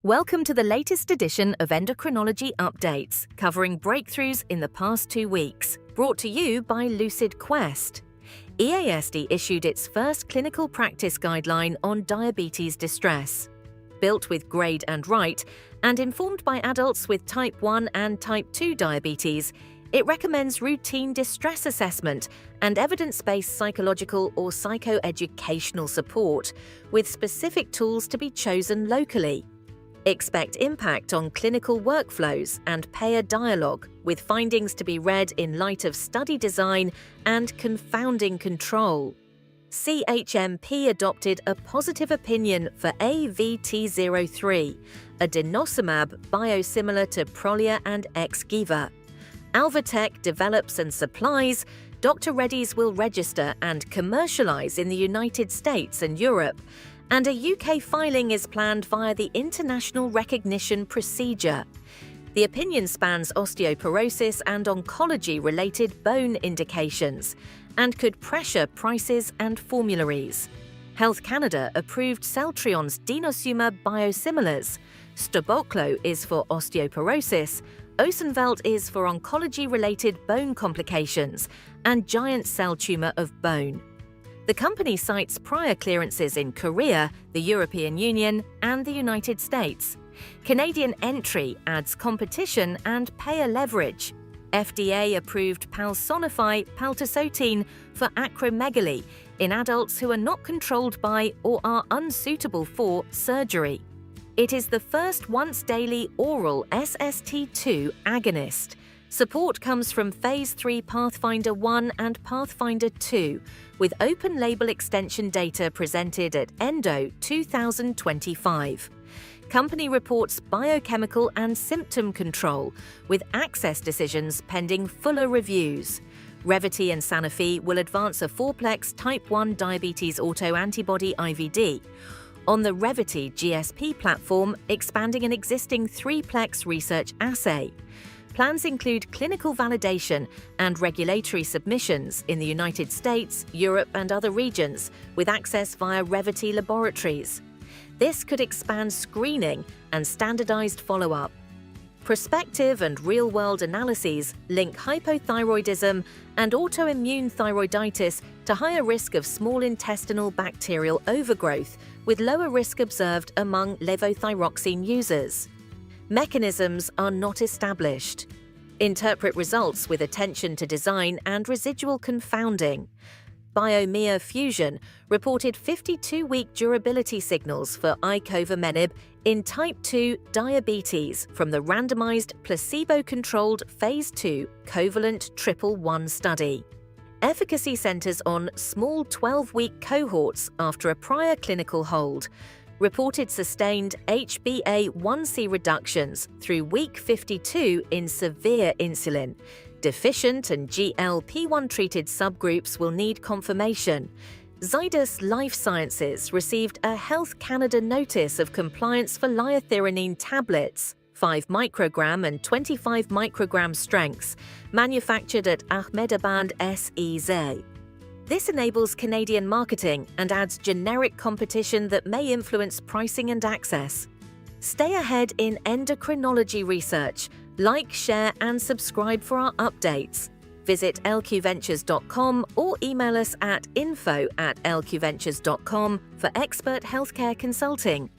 Welcome to the latest edition of Endocrinology Updates, covering breakthroughs in the past 2 weeks, brought to you by Lucid Quest. EASD issued its first clinical practice guideline on diabetes distress. Built with Grade and Write, and informed by adults with type 1 and type 2 diabetes, it recommends routine distress assessment and evidence-based psychological or psychoeducational support, with specific tools to be chosen locally. Expect impact on clinical workflows and payer dialogue, with findings to be read in light of study design and confounding control. CHMP adopted a positive opinion for AVT03, a denosumab biosimilar to Prolia and Xgeva. Alvotech develops and supplies. Dr. Reddy's will register and commercialize in the United States and Europe, and a UK filing is planned via the International Recognition Procedure. The opinion spans osteoporosis and oncology-related bone indications and could pressure prices and formularies. Health Canada approved Celltrion's denosumab biosimilars. STOBOCLO is for osteoporosis, OSENVELT is for oncology-related bone complications and giant cell tumor of bone. The company cites prior clearances in Korea, the European Union, and the United States. Canadian entry adds competition and payer leverage. FDA approved Palsonify paltusotine for acromegaly in adults who are not controlled by or are unsuitable for surgery. It is the first once-daily oral SST2 agonist. Support comes from Phase 3 Pathfinder 1 and Pathfinder 2, with open-label extension data presented at Endo 2025. Company reports biochemical and symptom control, with access decisions pending fuller reviews. Revvity and Sanofi will advance a four-plex type 1 diabetes autoantibody IVD on the Revvity GSP platform, expanding an existing three-plex research assay. Plans include clinical validation and regulatory submissions in the United States, Europe, and other regions, with access via Revvity laboratories. This could expand screening and standardized follow-up. Prospective and real-world analyses link hypothyroidism and autoimmune thyroiditis to higher risk of small intestinal bacterial overgrowth, with lower risk observed among levothyroxine users. Mechanisms are not established. Interpret results with attention to design and residual confounding. Biomea Fusion reported 52-week durability signals for Icovamenib in type 2 diabetes from the randomized placebo-controlled Phase 2 Covalent 111 study. Efficacy centers on small 12-week cohorts after a prior clinical hold, reported sustained HbA1c reductions through week 52 in severe insulin. Deficient and GLP-1-treated subgroups will need confirmation. Zydus Life Sciences received a Health Canada notice of compliance for liothyronine tablets, 5 microgram and 25 microgram strengths, manufactured at Ahmedabad SEZ. This enables Canadian marketing and adds generic competition that may influence pricing and access. Stay ahead in endocrinology research. Like, share, and subscribe for our updates. Visit lqventures.com or email us at info@lqventures.com for expert healthcare consulting.